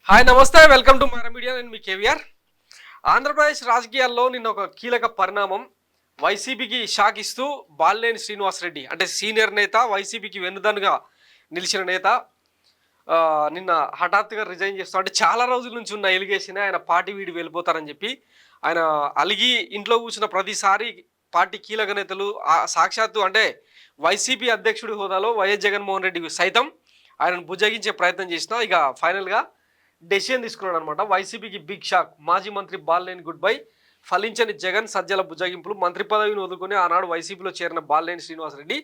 Hi నమస్తే welcome to మర media. నేను మీ కేవీఆర్. ఆంధ్రప్రదేశ్ రాజకీయాల్లో నిన్న ఒక కీలక పరిణామం వైసీపీకి షాక్ ఇస్తూ బాలినేని శ్రీనివాసరెడ్డి అంటే సీనియర్ నేత, వైసీపీకి వెన్నుదన్నుగా నిలిచిన నేత నిన్న హఠాత్తుగా రిజైన్ చేస్తూ అంటే చాలా రోజుల నుంచి ఉన్న ఎలిగేషన్ ఆయన పార్టీ వీడి వెళ్ళిపోతారని చెప్పి ఆయన అలిగి ఇంట్లో కూర్చున్న ప్రతిసారి పార్టీ కీలక నేతలు సాక్షాత్తు అంటే వైసీపీ అధ్యక్షుడి హోదాలో వైఎస్ జగన్మోహన్ రెడ్డి సైతం ఆయనను బుజ్జగించే ప్రయత్నం చేసినా ఇక ఫైనల్గా డెసిషన్ తీసుకున్నాడు అనమాట. వైసీపీకి బిగ్ షాక్. మాజీ మంత్రి బాలినేని గుడ్ బై. ఫలించని జగన్ సజ్జల బుజ్జగింపులు. మంత్రి పదవిని వదులుకొని ఆనాడు వైసీపీలో చేరిన బాలినేని శ్రీనివాసరెడ్డి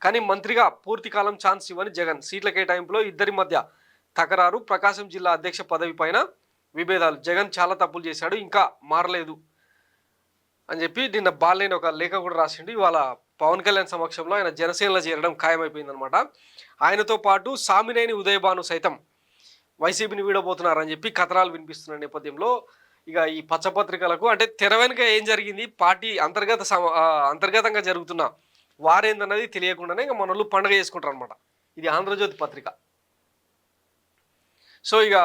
కానీ మంత్రిగా పూర్తి కాలం ఛాన్స్ ఇవ్వని జగన్. సీట్ల కేటాయింపులో ఇద్దరి మధ్య తకరారు. ప్రకాశం జిల్లా అధ్యక్ష పదవి పైన విభేదాలు. జగన్ చాలా తప్పులు చేశాడు, ఇంకా మారలేదు అని చెప్పి నిన్న బాలినేని ఒక లేఖ కూడా రాసిండు. ఇవాళ పవన్ కళ్యాణ్ సమక్షంలో ఆయన జనసేనలో చేరడం ఖాయమైపోయిందనమాట. ఆయనతో పాటు సామినేని ఉదయభాను సైతం వైసీపీని వీడబోతున్నారని చెప్పి కథనాలు వినిపిస్తున్న నేపథ్యంలో ఇక ఈ పచ్చపత్రికలకు అంటే తెర వెనుక ఏం జరిగింది, పార్టీ అంతర్గతంగా జరుగుతున్న వారేందన్నది తెలియకుండానే ఇక మనోళ్ళు పండుగ చేసుకుంటారు అనమాట. ఇది ఆంధ్రజ్యోతి పత్రిక. సో ఇక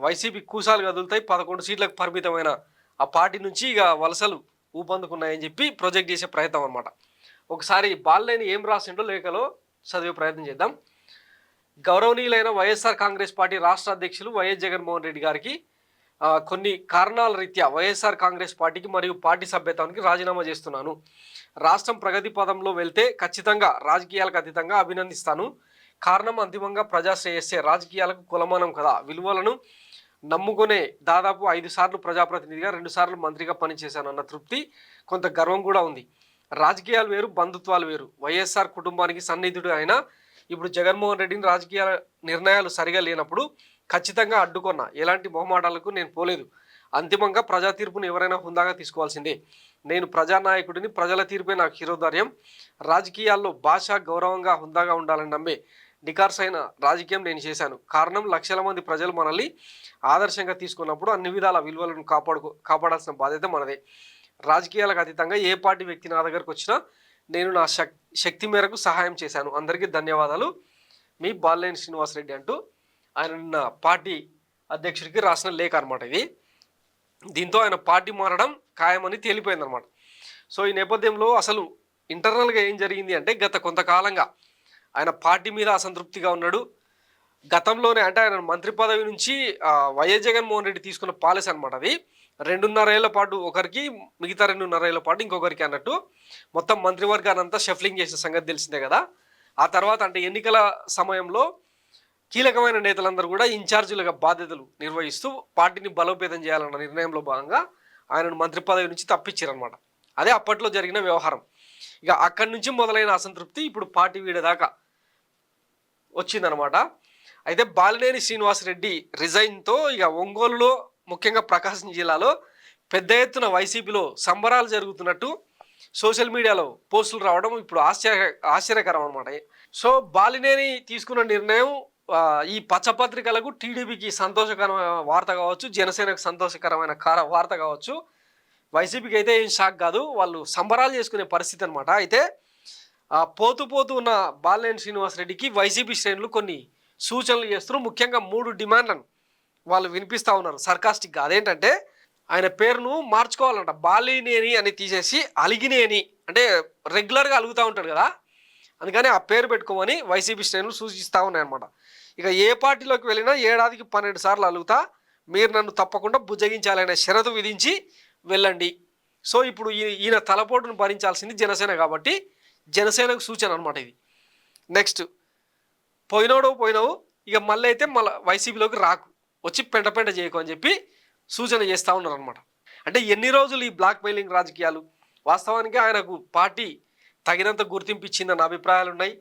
వైసీపీ కూసాలు కదులుతాయి. 11 సీట్లకు పరిమితమైన ఆ పార్టీ నుంచి ఇక వలసలు ఊపందుకున్నాయని చెప్పి ప్రొజెక్ట్ చేసే ప్రయత్నం అనమాట. ఒకసారి బాలినేని ఏం రాసిండో లేఖలో చదివే ప్రయత్నం చేద్దాం. గౌరవనీయులైన వైఎస్ఆర్ కాంగ్రెస్ పార్టీ రాష్ట్ర అధ్యక్షులు వైఎస్ జగన్మోహన్ రెడ్డి గారికి కొన్ని కారణాల రీత్యా వైఎస్ఆర్ కాంగ్రెస్ పార్టీకి మరియు పార్టీ సభ్యత్వానికి రాజీనామా చేస్తున్నాను. రాష్ట్రం ప్రగతి పదంలో వెళ్తే ఖచ్చితంగా రాజకీయాలకు అతీతంగా అభినందిస్తాను. కారణం అంతిమంగా ప్రజాశ్రేయస్సే. రాజకీయాలకు కులమానం కదా. విలువలను నమ్ముకునే దాదాపు 5 సార్లు ప్రజాప్రతినిధిగా 2 సార్లు మంత్రిగా పనిచేశాను అన్న తృప్తి, కొంత గర్వం కూడా ఉంది. రాజకీయాలు వేరు, బంధుత్వాలు వేరు. వైఎస్ఆర్ కుటుంబానికి సన్నిధుడు అయినా ఇప్పుడు జగన్మోహన్ రెడ్డిని రాజకీయ నిర్ణయాలు సరిగా లేనప్పుడు ఖచ్చితంగా అడ్డుకున్నా. ఎలాంటి మొహమాటాలకు నేను పోలేదు. అంతిమంగా ప్రజా తీర్పును ఎవరైనా హుందాగా తీసుకోవాల్సిందే. నేను ప్రజానాయకుడిని, ప్రజల తీర్పే నాకు శిరోధార్యం. రాజకీయాల్లో భాష గౌరవంగా హుందాగా ఉండాలని నమ్మే నికార్సైన రాజకీయం నేను చేశాను. కారణం లక్షల మంది ప్రజలు మనల్ని ఆదర్శంగా తీసుకున్నప్పుడు అన్ని విధాల విలువలను కాపాడాల్సిన బాధ్యత మనదే. రాజకీయాలకు అతీతంగా ఏ పార్టీ వ్యక్తి నా దగ్గరకు వచ్చినా నేను నా శక్తి మేరకు సహాయం చేశాను. అందరికీ ధన్యవాదాలు. మీ బాలినేని శ్రీనివాసరెడ్డి అంటూ ఆయన నిన్న పార్టీ అధ్యక్షుడికి రాసిన లేఖ అనమాట ఇది. దీంతో ఆయన పార్టీ మారడం ఖాయమని తేలిపోయిందనమాట. సో ఈ నేపథ్యంలో అసలు ఇంటర్నల్గా ఏం జరిగింది అంటే గత కొంతకాలంగా ఆయన పార్టీ మీద అసంతృప్తిగా ఉన్నాడు. గతంలోనే అంటే ఆయన మంత్రి పదవి నుంచి వైఎస్ జగన్మోహన్ రెడ్డి తీసుకున్న పాలసీ అనమాట అది. 2.5 ఏళ్ల పాటు ఒకరికి, మిగతా 2.5 ఏళ్ల పాటు ఇంకొకరికి అన్నట్టు మొత్తం మంత్రివర్గాన్ని అంతా షఫ్లింగ్ చేసిన సంగతి తెలిసిందే కదా. ఆ తర్వాత అంటే ఎన్నికల సమయంలో కీలకమైన నేతలందరూ కూడా ఇన్ఛార్జీలుగా బాధ్యతలు నిర్వహిస్తూ పార్టీని బలోపేతం చేయాలన్న నిర్ణయంలో భాగంగా ఆయనను మంత్రి పదవి నుంచి తప్పించారనమాట. అదే అప్పట్లో జరిగిన వ్యవహారం. ఇక అక్కడి నుంచి మొదలైన అసంతృప్తి ఇప్పుడు పార్టీ వీడేదాకా వచ్చిందనమాట. అయితే బాలినేని శ్రీనివాసరెడ్డి రిజైన్తో ఇక ఒంగోలులో, ముఖ్యంగా ప్రకాశం జిల్లాలో పెద్ద ఎత్తున వైసీపీలో సంబరాలు జరుగుతున్నట్టు సోషల్ మీడియాలో పోస్టులు రావడం ఇప్పుడు ఆశ్చర్యకరం అనమాట. సో బాలినేని తీసుకున్న నిర్ణయం ఈ పచ్చపత్రికలకు, టీడీపీకి సంతోషకరమైన వార్త కావచ్చు, జనసేనకు సంతోషకరమైన వార్త కావచ్చు. వైసీపీకి అయితే ఏం షాక్ కాదు, వాళ్ళు సంబరాలు చేసుకునే పరిస్థితి అనమాట. అయితే పోతూ ఉన్న బాలినేని శ్రీనివాసరెడ్డికి వైసీపీ శ్రేణులు కొన్ని సూచనలు చేస్తున్నారు. ముఖ్యంగా 3 డిమాండ్లను వాళ్ళు వినిపిస్తూ ఉన్నారు సర్కాస్టిక్గా. అదేంటంటే ఆయన పేరును మార్చుకోవాలంట. బాలినేని అని తీసేసి అలిగినేని, అంటే రెగ్యులర్గా అలుగుతూ ఉంటాడు కదా, అందుకని ఆ పేరు పెట్టుకోమని వైసీపీ శ్రేణులు సూచిస్తూ ఉన్నాయన్నమాట. ఇక ఏ పార్టీలోకి వెళ్ళినా ఏడాదికి 12 సార్లు అలుగుతా, మీరు నన్ను తప్పకుండా బుజ్జగించాలనే షరతు విధించి వెళ్ళండి. సో ఇప్పుడు ఈయన తలపోటును భరించాల్సింది జనసేన కాబట్టి జనసేనకు సూచన అనమాట ఇది. నెక్స్ట్ పోయినావు ఇక మళ్ళీ అయితే వైసీపీలోకి రాకు, వచ్చి పెంట చేయకు అని చెప్పి సూచన చేస్తూ ఉన్నారు అనమాట. అంటే ఎన్ని రోజులు ఈ బ్లాక్ మెయిలింగ్ రాజకీయాలు. వాస్తవానికి ఆయనకు పార్టీ తగినంత గుర్తింపు ఇచ్చిందన్న అభిప్రాయాలు ఉన్నాయి.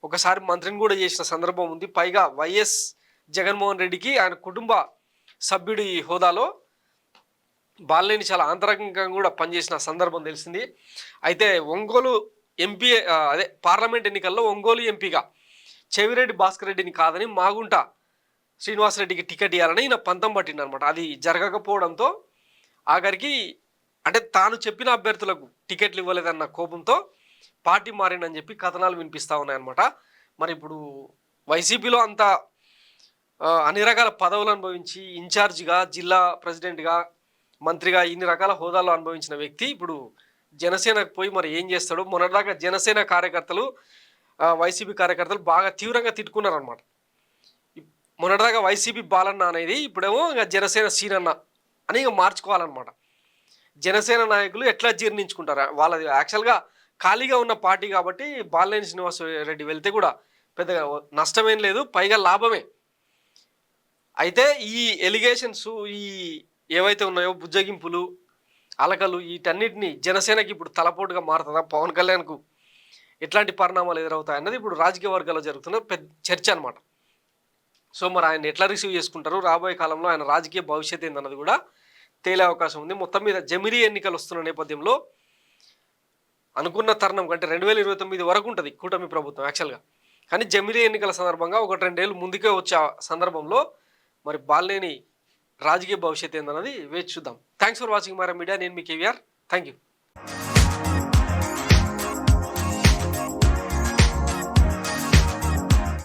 ఒకసారి మంత్రిని కూడా చేసిన సందర్భం ఉంది. పైగా వైఎస్ జగన్మోహన్ రెడ్డికి ఆయన కుటుంబ సభ్యుడి హోదాలో బాలినేని చాలా ఆంతరంగంగా కూడా పనిచేసిన సందర్భం తెలిసింది. అయితే ఒంగోలు ఎంపీ అదే పార్లమెంట్ ఎన్నికల్లో ఒంగోలు ఎంపీగా చెవిరెడ్డి భాస్కర్ రెడ్డిని కాదని మాగుంట శ్రీనివాసరెడ్డికి టికెట్ ఇవ్వాలని ఈయన పంతం పట్టిండు అనమాట. అది జరగకపోవడంతో ఆఖరికి అంటే తాను చెప్పిన అభ్యర్థులకు టికెట్లు ఇవ్వలేదన్న కోపంతో పార్టీ మారిందని చెప్పి కథనాలు వినిపిస్తూ ఉన్నాయన్నమాట. మరి ఇప్పుడు వైసీపీలో అంత అన్ని రకాల పదవులు అనుభవించి ఇన్ఛార్జిగా, జిల్లా ప్రెసిడెంట్‌గా, మంత్రిగా ఇన్ని రకాల హోదాలు అనుభవించిన వ్యక్తి ఇప్పుడు జనసేనకు పోయి మరి ఏం చేస్తాడో మొన్నటిదాకా జనసేన కార్యకర్తలు వైసీపీ కార్యకర్తలు బాగా తీవ్రంగా తిట్టుకున్నారనమాట. మొన్నటిదాకా వైసీపీ బాలన్న అనేది ఇప్పుడేమో ఇక జనసేన సీనన్న అని ఇక మార్చుకోవాలన్నమాట. జనసేన నాయకులు ఎట్లా జీర్ణించుకుంటారు? వాళ్ళది యాక్చువల్‌గా ఖాళీగా ఉన్న పార్టీ కాబట్టి బాలినేని శ్రీనివాసరెడ్డి వెళ్తే కూడా పెద్దగా నష్టమేం లేదు, పైగా లాభమే. అయితే ఈ ఎలిగేషన్స్ ఈ ఏవైతే ఉన్నాయో బుజ్జగింపులు, అలకలు వీటన్నిటిని జనసేనకి ఇప్పుడు తలపోటుగా మారుతుందా? పవన్ కళ్యాణ్‌కు ఎట్లాంటి పరిణామాలు ఎదురవుతాయి అన్నది ఇప్పుడు రాజకీయ వర్గాల్లో జరుగుతున్న పెద్ద చర్చ అనమాట. సో మరి ఆయన ఎట్లా రిసీవ్ చేసుకుంటారు, రాబోయే కాలంలో ఆయన రాజకీయ భవిష్యత్ ఏందన్నది కూడా తేలే అవకాశం ఉంది. మొత్తం మీద జమిలీ ఎన్నికలు వస్తున్న నేపథ్యంలో అనుకున్న తరుణం కంటే 2029 వరకు ఉంటుంది కూటమి ప్రభుత్వం యాక్చువల్గా. కానీ జమిలీ ఎన్నికల సందర్భంగా 1-2 ఏళ్ళు ముందుకే వచ్చే సందర్భంలో మరి బాలినేని రాజకీయ భవిష్యత్ ఏందన్నది వేచి చూద్దాం. Thanks for watching my media. నేను మీ కేవీఆర్. Thank you.